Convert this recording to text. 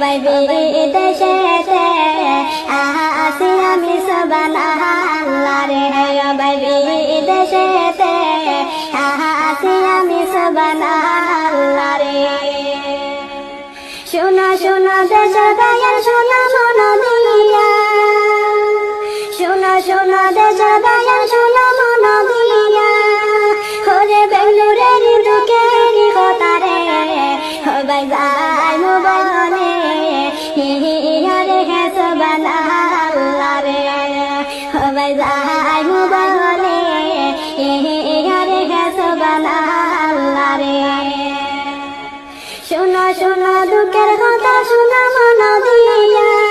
ভাই বিদেশেতে আসি আমি সুবহানাল্লাহ রে ভাই বিদেশেতে আসি আমি সুবহানাল্লাহ রে শোনো শোনো দেশ দয়াল শোনো মন দিয়া শোনো শোনো দেশ দয়াল শোনো মন দিয়া ওরে বেঙ্গুরের দুঃখের কথা রে ভাই যাই মোবাইলে হিয়ারে সুবহানাল্লাহ রে ভাই যাই মোবাইলে হিয়ারে সুবহানাল্লাহ রে শোনো শোনো দুঃখের কথা শোনো মন দিয়া